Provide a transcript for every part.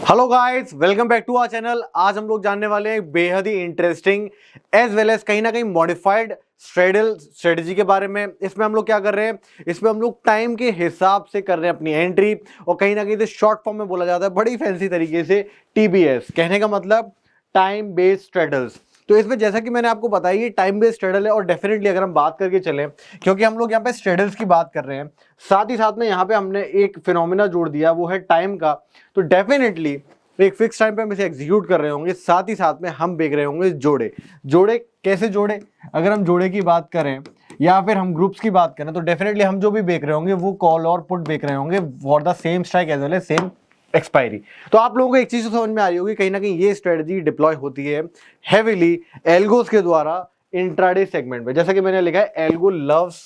Hello guys, welcome back to our channel. आज हम लोग जानने वाले हैं बेहद ही इंटरेस्टिंग एज वेल एज कहीं ना कहीं मॉडिफाइड स्ट्रेडल स्ट्रेटजी के बारे में। इसमें हम लोग क्या कर रहे हैं, इसमें हम लोग टाइम के हिसाब से कर रहे हैं अपनी एंट्री, और कहीं ना कहीं इसे शॉर्ट फॉर्म में बोला जाता है बड़ी फैंसी तरीके से TBS, कहने का मतलब टाइम बेस्ड स्ट्रेडल्स। तो इसमें जैसा कि मैंने आपको बताया ये टाइम बेस्ड स्ट्रेडल है, और डेफिनेटली अगर हम बात करके चलें, क्योंकि हम लोग यहाँ पे स्ट्रेडल्स की बात कर रहे हैं, साथ ही साथ में यहाँ पे हमने एक फिनोमिना जोड़ दिया, वो है टाइम का। तो डेफिनेटली एक फिक्स टाइम पे हम इसे एग्जीक्यूट कर रहे होंगे, साथ ही साथ में हम देख रहे होंगे जोड़े। जोड़े कैसे जोड़े, अगर हम जोड़े की बात करें या फिर हम ग्रुप्स की बात करें, तो डेफिनेटली हम जो भी बेच रहे होंगे वो कॉल और पुट बेच रहे होंगे for the same strike as well as same expiry. तो आप लोगों को एक चीज तो समझ में आ रही होगी, कहीं ना कहीं ये स्ट्रेटजी डिप्लॉय होती है हेवीली एल्गोस के द्वारा इंट्राडे सेगमेंट में। जैसा कि मैंने लिखा है, एल्गो लव्स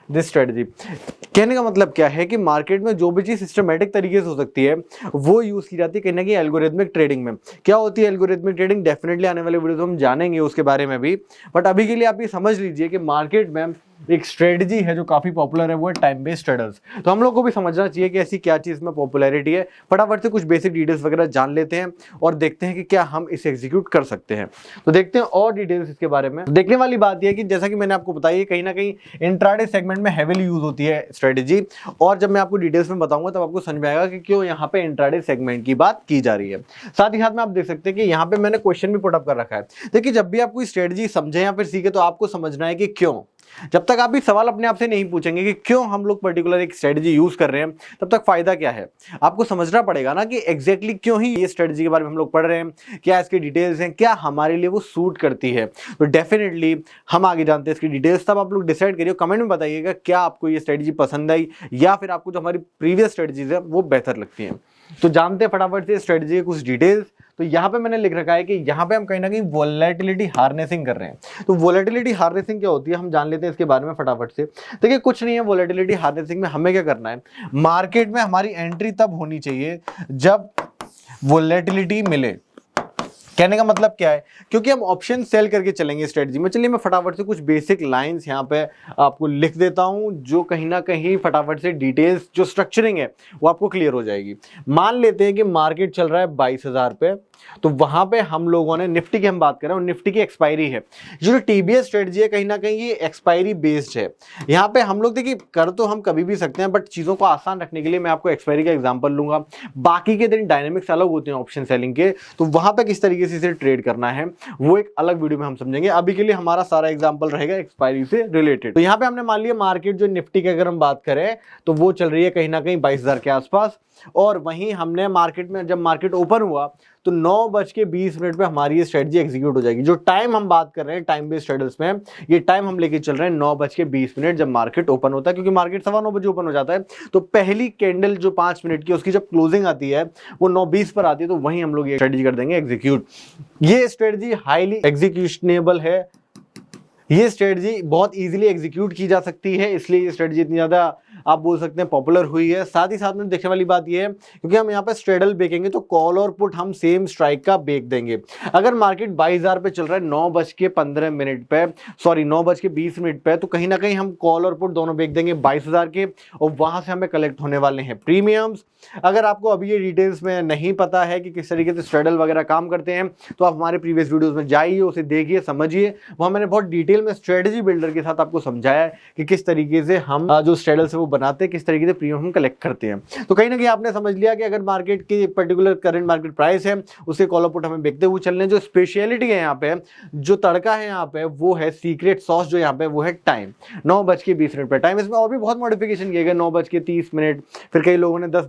दिस स्ट्रेटजी। कहने का मतलब क्या है कि मार्केट में जो भी चीज सिस्टमेटिक तरीके से हो सकती है वो यूज की जाती है कहीं ना कहीं एल्गोरिथमिक ट्रेडिंग में। क्या होती है एल्गोरिथमिक ट्रेडिंग, डेफिनेटली आने वाले वीडियो में हम जानेंगे उसके बारे में भी, बट अभी के लिए आप ये समझ लीजिए कि मार्केट में एक स्ट्रेटजी है जो काफी पॉपुलर है, वो है टाइम बेस्ड ट्रेडर्स। तो हम लोग को भी समझना चाहिए कि ऐसी क्या चीज में पॉपुलैरिटी है। फटाफट से कुछ बेसिक डिटेल्स वगैरह जान लेते हैं और देखते हैं कि क्या हम इसे एग्जीक्यूट कर सकते हैं। तो देखते हैं और डिटेल्स इसके बारे में। देखने वाली बात यह है कि जैसा कि मैंने आपको बताया, कहीं ना कहीं इंट्राडे सेगमेंट में हेवीली यूज होती है स्ट्रेटजी, और जब मैं आपको डिटेल्स में बताऊंगा तब आपको समझ में आएगा कि क्यों यहाँ पे इंट्राडे सेगमेंट की बात की जा रही है। साथ ही साथ में आप देख सकते हैं कि यहाँ पे मैंने क्वेश्चन भी पुटअप कर रखा है। देखिए, जब भी आप कोई स्ट्रेटजी समझे या फिर सीखे तो आपको समझना है कि क्यों। जब तक आप भी सवाल अपने आप से नहीं पूछेंगे कि क्यों हम लोग पर्टिकुलर एक स्ट्रेटजी यूज कर रहे हैं, तब तक फायदा क्या है। आपको समझना पड़ेगा ना कि एग्जैक्टली क्यों ही ये स्ट्रेटजी के बारे में हम लोग पढ़ रहे हैं, क्या इसकी डिटेल्स हैं, क्या हमारे लिए वो सूट करती है। तो डेफिनेटली हम आगे जानते हैं इसकी डिटेल्स, तब आप लोग डिसाइड करिए, कमेंट में बताइएगा क्या आपको ये स्ट्रेटजी पसंद आई या फिर आपको जो हमारी प्रीवियस स्ट्रेटजीज है वो बेहतर लगती हैं। तो जानते हैं फटाफट से स्ट्रेटजी के कुछ डिटेल्स। तो यहाँ पे मैंने लिख रखा है कि यहाँ पे हम कहीं ना कहीं वोलेटिलिटी हार्नेसिंग कर रहे हैं। तो वोलेटिलिटी हार्नेसिंग क्या होती है, हम जान लेते हैं इसके बारे में फटाफट से। देखिए, कुछ नहीं है वोलेटिलिटी हार्नेसिंग में हमें क्या करना है, मार्केट में हमारी एंट्री तब होनी चाहिए जब वोलेटिलिटी मिले। कहने का मतलब क्या है, क्योंकि हम ऑप्शन सेल करके चलेंगे स्ट्रेटजी में। चलिए मैं फटाफट से कुछ बेसिक लाइंस यहाँ पे आपको लिख देता हूँ, जो कहीं ना कहीं फटाफट से डिटेल्स जो स्ट्रक्चरिंग है वो आपको क्लियर हो जाएगी। मान लेते हैं कि मार्केट चल रहा है 22,000 पे, तो वहां पे हम लोगों ने निफ्टी की हम बात कर रहे हैं, निफ्टी की एक्सपायरी है। जो TBS स्ट्रेटजी है कहीं ना कहीं ये एक्सपायरी बेस्ड है। यहाँ पे हम लोग देखिए कर तो हम कभी भी सकते हैं, बट चीजों को आसान रखने के लिए मैं आपको एक्सपायरी का एग्जांपल लूंगा। बाकी के दिन डायनेमिक्स अलग होते हैं ऑप्शन सेलिंग के, तो वहां पे किस तरीके से इसे ट्रेड करना है वो एक अलग वीडियो में हम समझेंगे। अभी के लिए हमारा सारा एग्जांपल रहेगा एक्सपायरी से रिलेटेड। तो यहाँ पे हमने मान लिया मार्केट जो निफ्टी की अगर हम बात करें तो वो चल रही है कहीं ना कहीं 22,000 के आसपास, और वहीं हमने मार्केट में जब मार्केट ओपन हुआ तो 9:20 पे हमारी ये स्ट्रेटजी एग्जीक्यूट हो जाएगी। जो टाइम हम बात कर रहे हैं टाइम बेस्ड स्ट्रेटल्स में, ये टाइम हम लेके चल रहे हैं 9:20 जब मार्केट ओपन होता है, क्योंकि मार्केट 9:15 बजे ओपन हो जाता है। तो पहली कैंडल जो 5 मिनट की उसकी जब क्लोजिंग आती है वो 9:20 पर आती है, तो वहीं हम लोग ये स्ट्रेटजी कर देंगे एग्जीक्यूट। ये स्ट्रेटजी हाईली एग्जीक्यूशनेबल है, ये स्ट्रेटजी बहुत इजीली एग्जीक्यूट की जा सकती है, इसलिए ये स्ट्रेटजी इतनी ज्यादा आप बोल सकते हैं पॉपुलर हुई है। साथ ही साथ में देखने वाली बात ये है, क्योंकि हम यहाँ पे स्ट्रेडल बेचेंगे तो कॉल और पुट हम सेम स्ट्राइक का बेच देंगे। अगर मार्केट 22,000 पे चल रहा है 9:15 पे, सॉरी 9:20 पे, तो कहीं ना कहीं हम कॉल और पुट दोनों बेच देंगे 22,000 के, और वहां से हमें कलेक्ट होने वाले हैं प्रीमियम्स। अगर आपको अभी ये डिटेल्स में नहीं पता है कि किस तरीके से स्ट्रेडल वगैरह काम करते हैं, तो आप हमारे प्रीवियस वीडियोस में जाइए, उसे देखिए, समझिए। वहां मैंने बहुत डिटेल में स्ट्रेटजी बिल्डर के साथ आपको समझाया है कि किस तरीके से हम जो स्ट्रेडल से वो बनाते हैं, किस तरीके से प्रीमियम हम कलेक्ट करते हैं। तो कहीं ना कहीं आपने समझ लिया कि अगर मार्केट की पर्टिकुलर करंट मार्केट प्राइस है उसके कॉल पुट हमें बेचते हुए चलने। जो स्पेशलिटी है यहाँ पे, जो तड़का है यहाँ पे, वो है सीक्रेट सॉस, जो यहाँ पे वो है टाइम 9:20 पे टाइम। इसमें और भी बहुत मॉडिफिकेशन किए गए, 9:30, फिर कई लोगों ने 10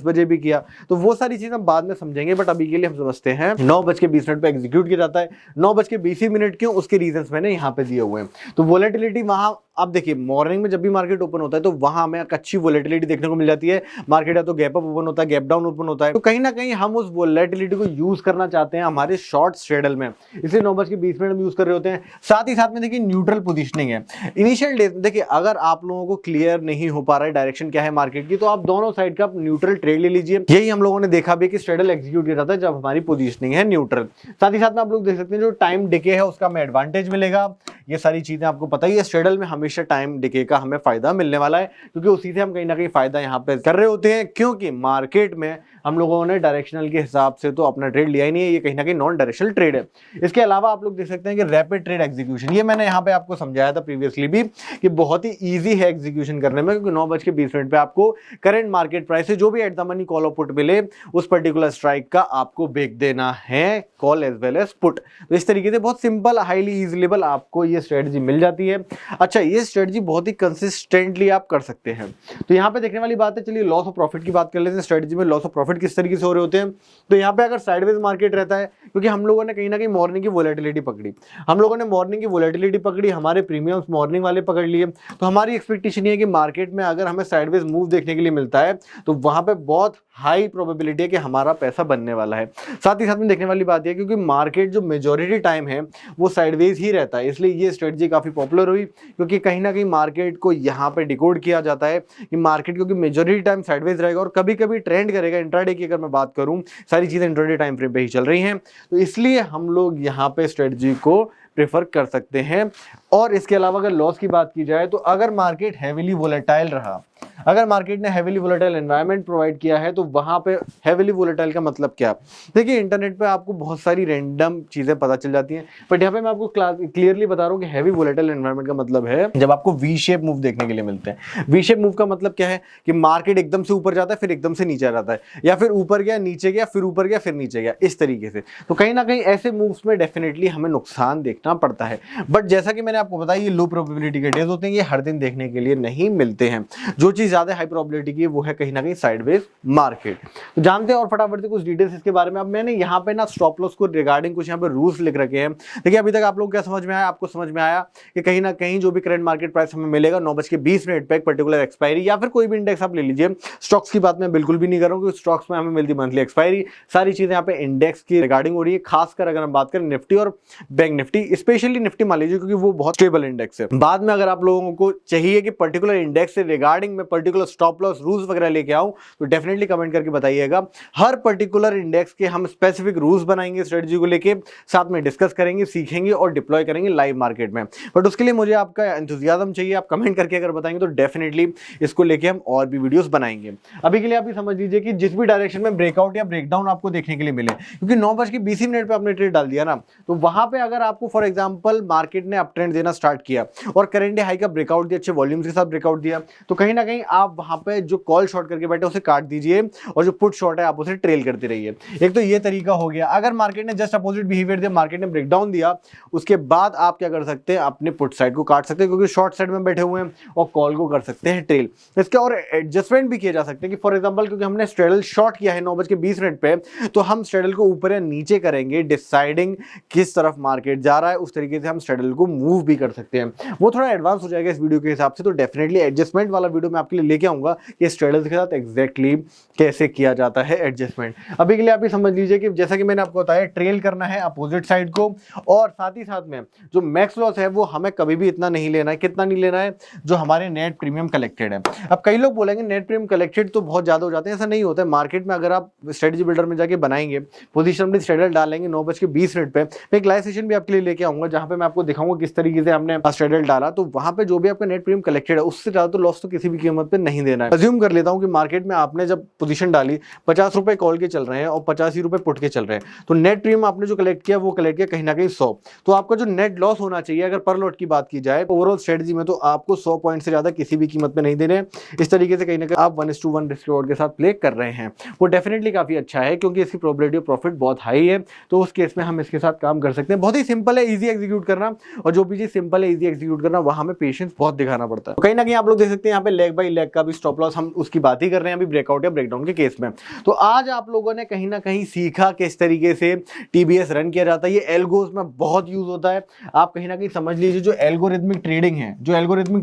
बजे भी किया, तो वो सारी चीजें हम बाद में समझेंगे। बट अभी के लिए हम समझते हैं 9:20 पे एग्जीक्यूट किया जाता है। 9:20 क्यों, उसके रीजंस मैंने यहाँ पे दिए हुए हैं। तो वोलेटिलिटी वहां, अब देखिए मॉर्निंग में जब भी मार्केट ओपन होता है तो वहां हमें अच्छी वोलेटिलिटी देखने को मिल जाती है। मार्केट या तो गैप अप ओपन होता है, गैप डाउन ओपन होता है, तो कहीं ना कहीं हम उस वोलेटिलिटी को यूज करना चाहते हैं हमारे शॉर्ट स्ट्रेडल में, इसलिए 9:20 हम यूज कर रहे होते हैं। साथ ही साथ में देखिए न्यूट्रल पोजीशनिंग है इनिशियल डेज में। देखिए, अगर आप लोगों को क्लियर नहीं हो पा रहा है डायरेक्शन क्या है मार्केट की, तो आप दोनों साइड का न्यूट्रल ट्रेड ले लीजिए। यही हम लोगों ने देखा भी कि स्ट्रेडल एग्जीक्यूट किया जाता है जब हमारी पोजीशनिंग है न्यूट्रल। साथ ही साथ में आप लोग देख सकते हैं जो टाइम डिके है उसका हमें एडवांटेज मिलेगा। ये सारी चीजें आपको पता ही है, स्ट्रेडल में हमेशा टाइम डिके का हमें फायदा मिलने वाला है, क्योंकि उसी से हम कहीं ना कहीं फायदा यहाँ पे कर रहे होते हैं, क्योंकि मार्केट में हम लोगों ने डायरेक्शनल के हिसाब से तो अपना ट्रेड लिया ही नहीं है, ये कहीं ना कहीं नॉन डायरेक्शनल ट्रेड है। इसके अलावा आप लोग देख सकते हैं कि रैपिड ट्रेड एग्जीक्यूशन, ये मैंने यहाँ पे आपको समझाया था प्रीवियसली भी कि बहुत ही ईजी है एग्जीक्यूशन करने में, क्योंकि 9:20 पे आपको करंट मार्केट प्राइस से जो भी एट द मनी कॉल और पुट मिले उस पर्टिकुलर स्ट्राइक का आपको बेच देना है, call as well as put. तो इस तरीके से बहुत सिंपल हाईली इजीलेबल आपको ये स्ट्रेटजी मिल जाती है। अच्छा, ये स्ट्रेटजी बहुत ही कंसिस्टेंटली आप कर सकते हैं। तो यहाँ पे देखने वाली बात है, चलिए लॉस ऑफ प्रॉफिट की बात कर लेते हैं। स्ट्रेटजी में लॉस ऑफ प्रॉफिट किस तरीके से हो रहे होते हैं। तो यहाँ पे अगर साइडवेज मार्केट रहता है, क्योंकि हम लोगों ने कहीं ना कहीं मॉर्निंग की वोलेटिलिटी पकड़ी, हम लोगों ने मॉर्निंग की वोलेटिलिटी पकड़ी, हमारे प्रीमियम्स मॉर्निंग वाले पकड़ लिए, तो हमारी एक्सपेक्टेशन ये है कि मार्केट में अगर हमें साइडवेज मूव देखने के लिए मिलता है तो वहां पे बहुत हाई प्रोबेबिलिटी है कि हमारा पैसा बनने वाला है। साथ ही साथ में देखने वाली बात यह, क्योंकि मार्केट जो मेजॉरिटी टाइम है वो साइडवेज ही रहता है, इसलिए ये स्ट्रेटजी काफी पॉपुलर हुई, क्योंकि कहीं ना कहीं मार्केट को यहाँ पे डिकोड किया जाता है कि मार्केट क्योंकि मेजॉरिटी टाइम साइडवेज रहेगा और कभी कभी ट्रेंड करेगा। इंट्राडे की अगर मैं बात करूं, सारी चीजें इंट्राडे टाइम फ्रेम पे ही चल रही हैं, तो इसलिए हम लोग यहाँ पे स्ट्रेटजी को प्रेफर कर सकते हैं। और इसके अलावा अगर लॉस की बात की जाए, तो अगर मार्केट हैवीली वोलेटाइल रहा, अगर मार्केट ने हैवीली वोलेटाइल एनवायरनमेंट प्रोवाइड किया है, तो वहां पे हैवीली वोलेटाइल का मतलब क्या। देखिए, इंटरनेट पे आपको बहुत सारी रैंडम चीजें पता चल जाती हैं, बट यहाँ पे मैं आपको क्लियरली बता रहा हूँ कि हैवी वोलेटाइल एनवायरनमेंट का मतलब है जब आपको वी शेप मूव देखने के लिए मिलते हैं। वी शेप मूव का मतलब क्या है कि मार्केट एकदम से ऊपर जाता है, फिर एकदम से नीचे जाता है, या फिर ऊपर गया नीचे गया, फिर ऊपर गया फिर नीचे गया, इस तरीके से। तो कहीं ना कहीं ऐसे मूव्स में डेफिनेटली हमें नुकसान देखना पड़ता है। बट जैसा कि मैंने आपको बताया, ये लो प्रोबेबिलिटी के डेज होते हैं, ये हर दिन देखने के लिए नहीं मिलते हैं। जो चीज ज्यादा हाई प्रोबेबिलिटी की वो है कहीं ना कहीं साइडवेज मार्केट। तो जानते हैं और फटाफट से कुछ डिटेल्स इसके बारे में। अब मैंने यहाँ पे ना स्टॉप लॉस को रिगार्डिंग कुछ यहाँ पे रूल्स लिख रखे हैं। देखिए, अभी तक आप लोग क्या समझ में आया, आपको समझ में आया कि कहीं ना कहीं जो भी करंट मार्केट प्राइस हमें मिलेगा 9:20 पे एक पर्टिकुलर एक्सपायरी, या फिर कोई भी इंडेक्स आप ले लीजिए। स्टॉक्स की बात मैं बिल्कुल भी नहीं कर रहा हूँ, क्योंकि स्टॉक्स में हमें मिलती मंथली एक्सपायरी। सारी चीजें यहाँ पे इंडेक्स की रिगार्डिंग हो रही है। खासकर अगर हम बात करें निफ्टी और बैंक निफ्टी, स्पेशली निफ्टी मान लीजिए, क्योंकि वो बहुत स्टेबल इंडेक्स है। बाद में अगर आप लोगों को चाहिए कि पर्टिकुलर इंडेक्स से रिगार्डिंग में पर्टिकुलर स्टॉप लॉस रूल्स वगैरह लेके आऊं, तो डेफिनेटली कमेंट करके बताइएगा। हर पर्टिकुलर इंडेक्स के हम स्पेसिफिक रूल्स बनाएंगे, स्ट्रेटजी को लेके साथ में डिस्कस करेंगे, सीखेंगे और डिप्लॉय करेंगे लाइव मार्केट में। बट उसके लिए मुझे आपका एंथुसियाज्म चाहिए। आप कमेंट करके अगर बताएंगे तो डेफिनेटली इसको लेके हम और भी वीडियोस बनाएंगे। अभी के लिए आप ये समझ लीजिए कि जिस भी डायरेक्शन में ब्रेकआउट या ब्रेकडाउन आपको देखने के लिए मिले, क्योंकि 9:20 पे आपने ट्रेड डाल दिया ना, तो वहां पे अगर आपको फॉर एग्जांपल मार्केट ने अप ट्रेंड देना स्टार्ट किया और करंट डे हाई का ब्रेकआउट दिया, अच्छे वॉल्यूम्स के साथ ब्रेकआउट दिया, तो कहीं ना कहीं आप वहां पे जो कॉल शॉर्ट करके बैठे उसे काट दीजिए और जो पुट शॉर्ट है आप उसे ट्रेल करते रहिए। एक तो ये तरीका हो गया। अगर मार्केट ने जस्ट अपोजिट बिहेवियर दिया, मार्केट ने ब्रेकडाउन दिया, उसके बाद आप क्या कर सकते हैं, अपने पुट साइड को काट सकते हैं, क्योंकि शॉर्ट साइड में बैठे हुए हैं, और कॉल को कर सकते हैं ट्रेल। इसके और एडजस्टमेंट भी किए जा सकते हैं कि फॉर एग्जांपल, क्योंकि हमने स्ट्रेडल शॉर्ट किया है 9:20 पे, तो हम स्ट्रेडल को ऊपर या नीचे करेंगे, डिसाइडिंग किस तरफ मार्केट जा रहा है, उस तरीके से हम स्ट्रेडल को मूव भी कर सकते हैं। वो थोड़ा एडवांस हो जाएगा इस वीडियो के हिसाब से, तो डेफिनेटली एडजस्टमेंट वाला वीडियो मैं आपके लिए लेके आऊंगा कि स्ट्रेडल्स के साथ एग्जैक्टली कैसे किया जाता है एडजस्टमेंट। अभी के लिए आप ये समझ लीजिए कि जैसा कि मैंने आपको बताया, ट्रेल करना है अपोजिट साइड को, और साथ ही साथ में जो मैक्स लॉस है वो हमें कभी भी इतना नहीं लेना है। कितना नहीं लेना है, जो हमारे नेट प्रीमियम कलेक्टेड है। अब कई लोग बोलेंगे नेट प्रीमियम कलेक्टेड तो बहुत ज्यादा हो जाते हैं, ऐसा नहीं होता है। मार्केट में अगर आप स्ट्रेटजी बिल्डर में जाके बनाएंगे, पोजीशन में स्ट्रेडल डालेंगे 9:20 पे, मैं एक लाइव सेशन भी आपके लिए लेके आऊंगा जहां पे मैं आपको दिखाऊंगा किस तरीके से हमने स्ट्रेडल डाला, तो वहां पे जो भी आपका नेट प्रीमियम कलेक्टेड है उससे ज्यादा तो लॉस तो किसी भी कीमत पे नहीं देना है। अज्यूम कर लेता हूं कि मार्केट में आपने जब पोजीशन डाली 50 रुपए कॉल के चल रहे हैं और 85 रुपए पुट के चल रहे हैं, तो नेट प्रीमियम आपने जो कलेक्ट किया वो कलेक्ट किया कहीं ना कहीं 100। तो आपका जो नेट लॉस होना चाहिए अगर पर लॉट की बात की जाए ओवरऑल स्ट्रेटजी में, तो आपको 100 पॉइंट से ज्यादा किसी भी कीमत पे नहीं देने। इस तरीके से कहीं ना कहीं आप 1:1 रिस्क रिवॉर्ड के साथ प्ले कर रहे हैं, वो डेफिनेटली काफी अच्छा है, क्योंकि इसकी प्रोबेबिलिटी ऑफ प्रॉफिट बहुत हाई है। तो उस केस में हम इसके साथ काम कर सकते हैं। बहुत ही सिंपल है, इजी एग्जीक्यूट करना, और जो भी चीज सिंपल है, इजी एग्जीक्यूट करना, वहां में पेशेंस बहुत दिखाना पड़ता है। तो कहीं ना कहीं आप लोग देख सकते हैं यहाँ पे लेग बाय लेग का भी स्टॉप लॉस, हम उसकी बात ही कर रहे हैं अभी ब्रेकआउट या ब्रेकडाउन के केस में। तो आज आप लोगों ने कहीं ना कहीं सीखा किस तरीके से टीबीएस रन किया जाता है। ये एल्गोस में बहुत यूज होता है। आप कहीं ना कहीं समझ लीजिए जो एल्गोरिथमिक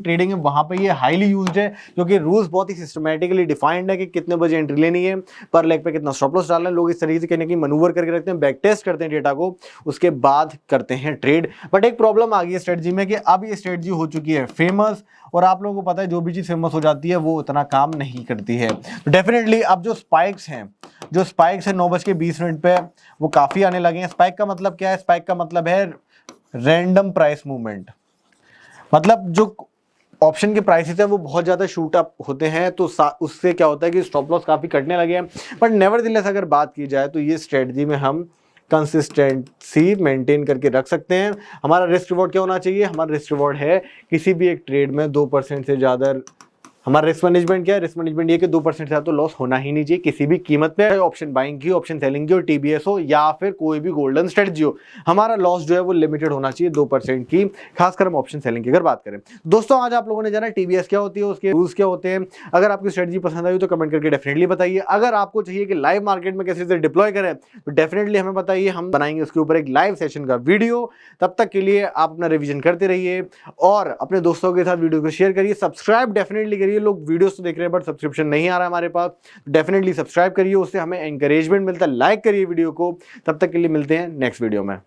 ट्रेडिंग है, वहां पे ये हाईली यूज्ड है, क्योंकि रूल्स बहुत ही सिस्टमैटिकली डिफाइंड है कि कितने बजे एंट्री लेनी है, पर लेग पे कितना स्टॉप लॉस डालना है। लोग इस तरीके से कहीं ना कहीं मनूवर करके रखते हैं, बैक टेस्ट करते हैं डेटा को, उसके बाद करते हैं ट्रेड। बट एक प्रॉब्लम आ गई है स्ट्रेटजी में कि अब ये स्ट्रेटजी हो चुकी है फेमस, और आप लोगों को पता है जो भी चीज फेमस हो जाती है वो उतना काम नहीं करती है। तो डेफिनेटली अब जो स्पाइक्स है 9:20 पे, वो काफी आने लगे हैं। स्पाइक का मतलब क्या है? स्पाइक का मतलब है रैंडम प्राइस मूवमेंट। मतलब जो ऑप्शन के प्राइसेस है वो बहुत ज़्यादा शूट अप होते हैं, तो उससे क्या होता है कि स्टॉप लॉस काफ़ी कटने लगे हैं। बट नेवरदिलेस अगर बात की जाए तो ये स्ट्रेटजी में हम कंसिस्टेंसी मेंटेन करके रख सकते हैं। हमारा रिस्क रिवॉर्ड क्या होना चाहिए? हमारा रिस्क रिवॉर्ड है किसी भी एक ट्रेड में 2% से ज़्यादा। हमारा रिस्क मैनेजमेंट क्या है? रिस्क मैनेजमेंट ये कि 2% से ज़्यादा तो लॉस होना ही नहीं चाहिए किसी भी कीमत पे, ऑप्शन बाइंग की, ऑप्शन सेलिंग की, और टीबीएस हो या फिर कोई भी गोल्डन स्ट्रेटजी हो। हमारा लॉस जो है वो लिमिटेड होना चाहिए 2% की, खासकर हम ऑप्शन सेलिंग की अगर बात करें। दोस्तों आज आप लोगों ने जाना टीबीएस क्या होती है, उसके रूल्स क्या होते हैं। अगर आपकी स्ट्रेटजी पसंद आई तो कमेंट करके डेफिनेटली बताइए। अगर आपको चाहिए कि लाइव मार्केट में कैसे डिप्लॉय करें तो डेफिनेटली हमें बताइए, हम बनाएंगे उसके ऊपर एक लाइव सेशन का वीडियो। तब तक के लिए आप अपना रिवीजन करते रहिए और अपने दोस्तों के साथ वीडियो को शेयर करिए। सब्सक्राइब डेफिनेटली करिए। लोग वीडियोस तो देख रहे हैं बट सब्सक्रिप्शन नहीं आ रहा है हमारे पास, डेफिनेटली सब्सक्राइब करिए, उससे हमें एनकरेजमेंट मिलता है। लाइक करिए वीडियो को। तब तक के लिए मिलते हैं नेक्स्ट वीडियो में।